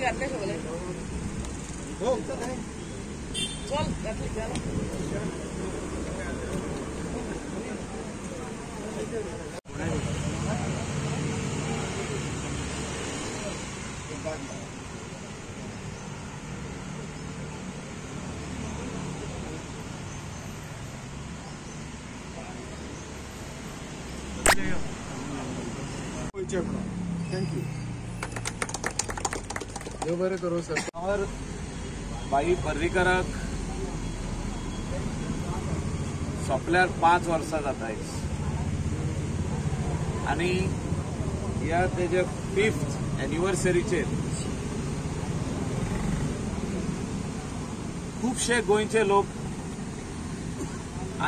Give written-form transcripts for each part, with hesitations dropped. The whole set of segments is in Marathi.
घातले सगळे चल घातले थैंक यू देव बरें करूं सर और बाई पर्रीकाराक सोंपल्यार 5 वर्सां जाता आनी ह्या तेजे 5th एनिवर्सरीचेर खूबशे गोंयचे लोक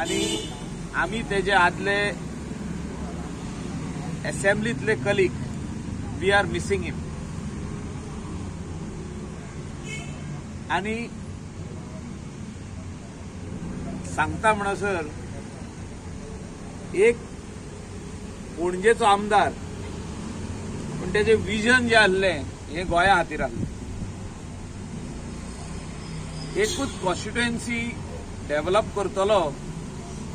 आनी आमी तेजे आदले असेंब्लीतले कलीग वी आर मिसिंग हिम आनी सांगता म्हणसर एक पणजेचो आमदार पण तेजे विजन जे आसलें हे गोंया खातीर आसलें एकूच कॉन्स्टिट्युएन्सी डेव्हलप करतलो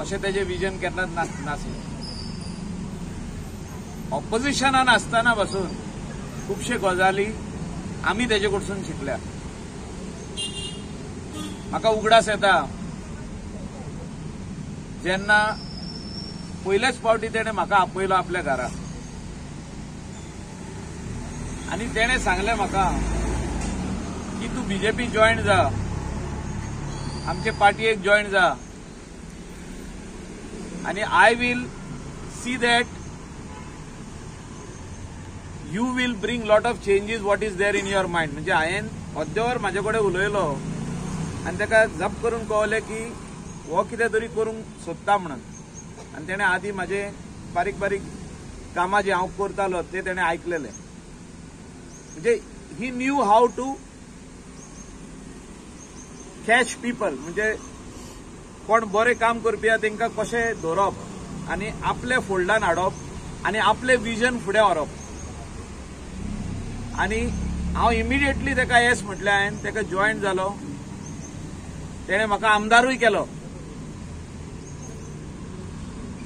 अशें तेजे विजन केन्नाच नासलें ऑपोजिशनान आसतना पासून खूबशे गजाली आमी तेजे कडसून शिकल्या म्हाका उगडास येता जेन्ना पयलेच फावटी तेणें म्हाका आपयलो आपल्या घरा आनी तेणें सांगलें म्हाका की तूं बीजेपी जॉयन जा आमचे पार्टयेक जॉयन जा आनी I will see that you will bring lot of changes what is there in your mind म्हणजे हांवें अद्देवर म्हाजे कडेन उलयलो आनी ताका जप करून कळलें की हो कितें तरी करूंक सोदता म्हणून आनी तेणें आदीं म्हाजे बारीक बारीक कामां जी हांव करतालो ते तेणें आयकलेलें म्हणजे ही new how to catch people म्हणजे कोण बरें काम करपी आहा तांकां कशें धरप आनी आपले फोल्डान हाडप आनी आपलें विजन फुडें व्हरप आनी हांव इमिडिएटली ताका येस म्हटलें हांवें ताका जॉयन जालो तेणें म्हाका आमदारूय केलो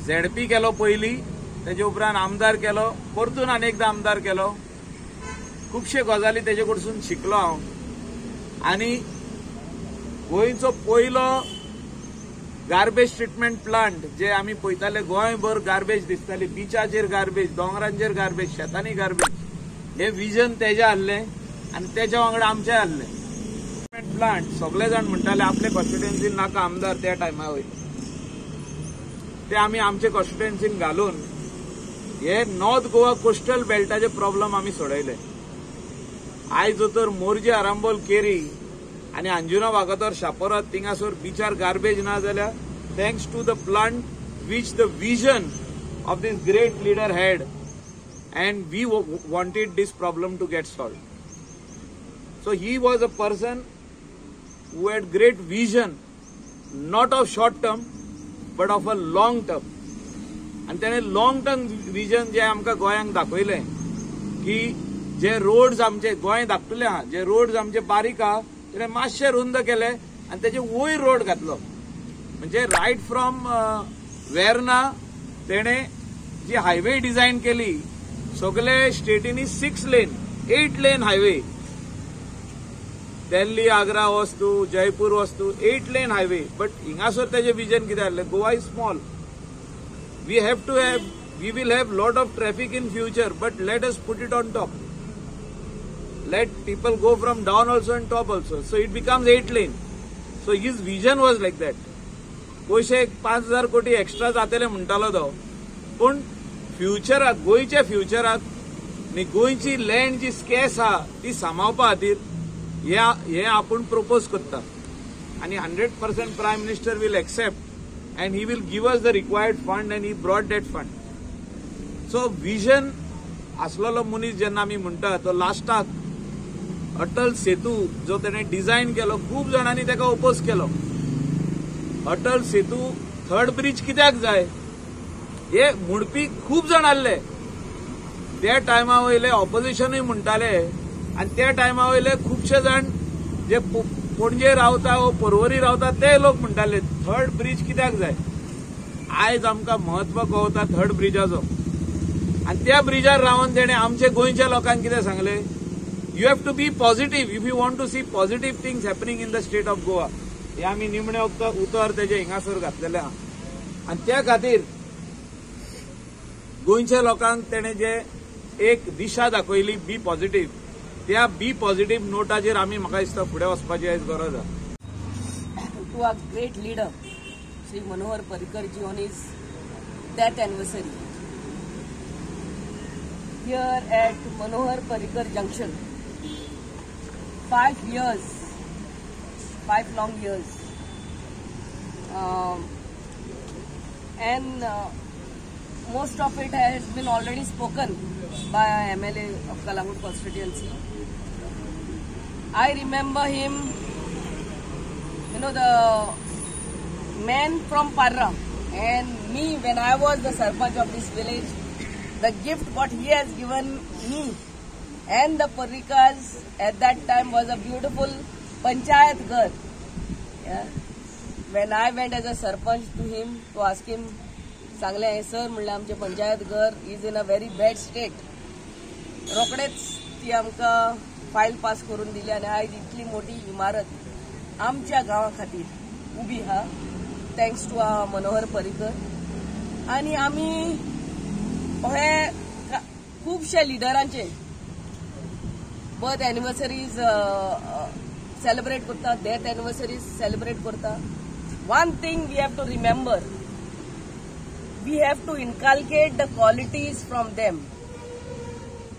झेडपी केलो पयलीं तेजे उपरांत आमदार केलो परतून आनेकदां आमदार केलो खुबशे गजाली तेजे कडसून शिकलो हांव आनी गोंयचो पयलो गार्बेज ट्रिटमेंट प्लांट जे आमी पळयताले गोंयभर गार्बेज दिसताली बिचाचेर गार्बेज दोंगरांचेर गार्बेज शेतांनी गार्बेज हे विजन तेजे आसलें आनी तेच्या वांगडा आमचें आसलें ट्रिटमेंट प्लांट सगळे जाण म्हणटाले आपले कॉन्स्टिट्युएन्सीन नाका आमदार त्या टायमा वयर ते आमी आमचे कॉन्स्टिट्युएन्सीन घालून हे नॉर्थ गोवा कोस्टल बेल्टाचे प्रॉब्लेम आमी सोडयले आयज तर मोरजे आरांबोल केरी आनी अंजुना वागातोर शापोरा थिंगासोर बिचार गार्बेज ना जाल्यार thanks to the plant which the vision of this great leader had and we wanted this problem to get solved. So he was a person who had great vision, not of short term, but of a long term. And then a long term vision जे आमकां गोंयांक दाखयलें की जे रोड्स आमचे गोंय धाकटुले आहा जे रोड्स आमचे बारीक आहा तेणे मातशे रुंद केले आनी तेजे वयर रोड घातलो म्हणजे रायट फ्रॉम वेर्ना तेणे जी हायवे डिझायन केली सगळे स्टेटीनी 6 लेन 8 लेन हायवे दिल्ली आग्रा वस्तू जयपूर वस्तू 8 लेन हायवे बट हिंगासर तेजे विजन कितें आसलें Goa is small we will have lot of traffic in future but let us put it on top let people go from down also and top also so it becomes 8 lane so his vision was like that पैसे 5,000 कोटी एक्स्ट्रा जातले म्हणटालो तो पण फ्युचराक गोंयच्या फ्युचराक आनी गोंयची लँड जी स्केस आहा ती सांबाळपा खातीर हे आपूण प्रपोज करता आनी 100% prime minister will accept and he will give us the required fund and he brought that fund so vision आसलेलो मनीस जेन्ना आमी म्हणटा तो लास्टाक अटल सेतू जो तेणे डिझायन केलो खूब जाणांनी ताका ओपोज केलो अटल सेतू थर्ड ब्रिज कित्याक जाय हे म्हणपी खूब जाण आसले त्या टायमा वयले ऑपोजिशनूय म्हणटाले आणि त्या टायमा वयले खूपशे जाण जे पणजे रावता व पर्वरी रावता ते लोक म्हणटाले थर्ड ब्रिज कित्याक जाय. आयज आमकां म्हत्व कळटा थर्ड ब्रिजाचो. आणि त्या ब्रिजार रावन तेणे आमच्या गोंयच्या लोकांक कितें सांगले, you have to be positive if you want to see positive things happening in the state of Goa. हे आमी निमणे उतर तेजे हिंगासर घातलेले आहा. आणि त्या खातीर गोंयच्या लोकांक तेणे जे एक दिशा दाखयली बी पॉझिटिव्ह, त्या बी पॉझिटिव्ह नोटाचेर आमी म्हाका दिसता फुडें वचपाची आयज गरज आसा. To a great leader Shri Manohar Parrikar ji on his death anniversary here at Manohar Parrikar Junction. 5 long years, and most of it has been already spoken by MLA of Kalangut constituency. I remember him, the man from Parra, and me when I was the Sarpanch of this village, the gift what he has given me and the Parrikars at that time was a beautiful Panchayat Ghar. Yeah. When I went as a Sarpanch to him to ask him, सांगले सर म्हणले आमचे पंचायत घर is in a very bad state. रोकडेच ती आमकां फायल पास करून दिली आणि आयज इतली मोठी इमारत आमच्या गांवा खातीर उबी आहा थँक्स टू मनोहर पर्रीकर. आणि आमी हे खुबशे लिडरांचे बर्थ एनिवर्सरीज सेलिब्रेट करता, डेथ एनिवर्सरीज सेलिब्रेट करता. One thing we have to remember, we have to inculcate the qualities from them.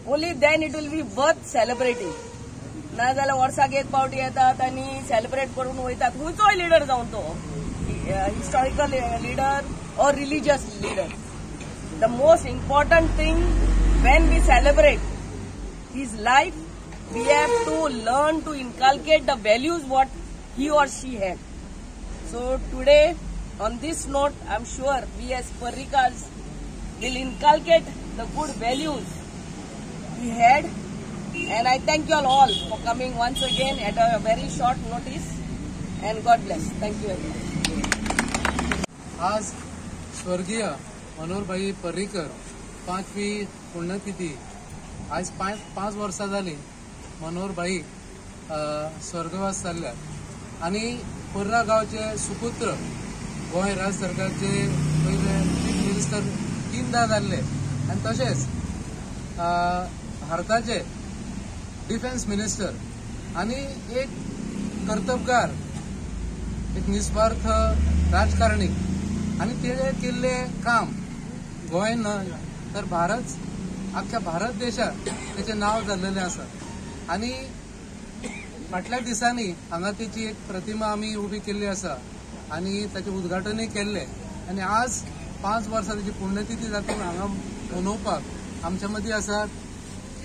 Only then it will be worth celebrating. ना जाल्यार वर्साक एक पावटी येतात आणि सेलिब्रेट करून वयतात. खंयचोय लिडर जावन तो historical leader or religious leader. The most important thing when we celebrate his life, we have to learn to inculcate the values what he or she had. So today, on this note, I'm sure we as Parrikars will inculcate the good values we had, and I thank you all for coming once again at a very short notice, and God bless. Thank you very much. आज स्वर्गीय मनोहरभाई पर्रीकर 5वी पुण्यतिथी. आज 5 वर्सां जाली मनोहरभाई स्वर्गवास जाल्ल्यात आणि पर्रा गांवचे सुपुत्र गोंय राज्य सरकारचे पहिले चीफ मिनिस्टर 3दा जाल्ले आणि तशेंच भारताचे डिफेन्स मिनिस्टर आणि एक कर्तबगार, एक निस्वार्थ राजकारणी. आणि ते केल्ले काम गोंय न्हय तर आख्ख्या भारत देशात त्याचे नाव जाल्लेलें आसा. आणि फाटल्या दिसांनी हांगा तेची एक प्रतिमा आमी उबी केल्ली आसा आणि ताचे उद्घाटनय केल्ले. आणि आज 5 वर्सां ताची पुण्यतिथी जाता हांगा मनोवपाक आमच्या मदीं आसात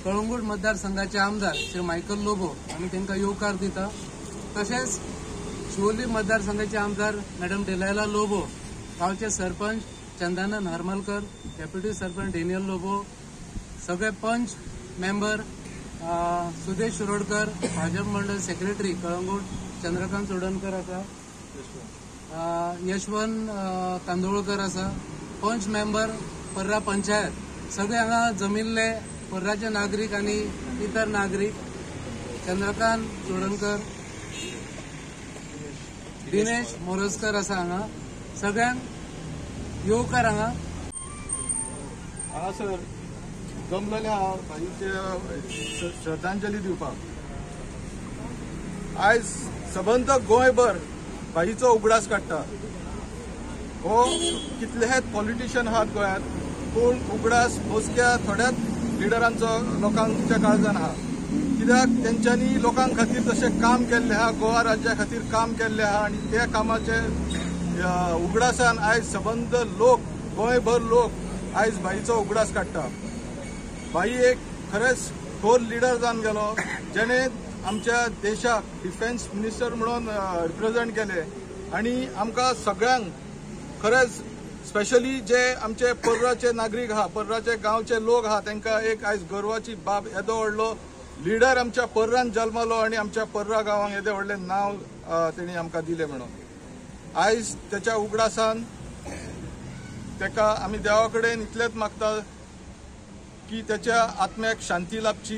कळंगूट मतदारसंघाचे आमदार श्री मायकल लोबो. आमी तांकां येवकार दिता. तशेंच शिवोली मतदारसंघाचे आमदार मॅडम डेलायला लोबो, गांवचे सरपंच चंदानंद हरमलकर, डेप्युटी सरपंच डेनियल लोबो, सगळे पंच मेंबर सुदेश शिरोडकर, भाजप मंडळ सेक्रेटरी कळंगूट चंद्रकांत चोडणकर आसा, यशवंत कांदोळकर आसा, पंच मेंबर पर्रा पंचायत, सगळे हांगा जमिल्ले पर्राचे नागरीक आणि इतर नागरीक, चंद्रकांत चोडणकर, दिनेश मोरजकर आसा हांगा. सगळ्यांक येवकार हांगा. सर जमलेले आहा भाईचे श्रद्धांजली दिवपाक. आयज सबंद गोंयभर भाईचो उगडास काडटा. हो कितलेच पॉलिटिशियन आहात गोंयांत, पूण उगडास मोजक्या थोड्याच लिडरांचो लोकांच्या काळजान आहा. कित्याक तेंच्यांनी लोकां खातीर तशें काम केल्लें आहा, गोवा राज्या खातीर काम केल्लें आहा. आनी त्या कामाचे उगडासान आयज सबंद लोक, गोंयभर लोक आयज भाईचो उगडास काडटा. भाई एक खरेंच थोर लिडर जावन गेलो, जेणे आमच्या देशाक डिफेन्स मिनिस्टर म्हणून रिप्रेझेंट केले. आणि आमकां सगळ्यांक खरेंच स्पेशली जे आमचे पर्राचे नागरीक आहा, पर्राचे गांवचे लोक आहा, तांकां एक आयज गर्वाची बाब येदो व्हडलो लिडर आमच्या पर्रान जल्मलो आणि आमच्या पर्रा गांवांक येदे व्हडलें नांव तेणी आमकां दिलें म्हणून आयज त्याच्या उगडासान तेका आमी देवा कडेन इतलेंच मागता की त्याच्या आत्म्याक शांती लाभची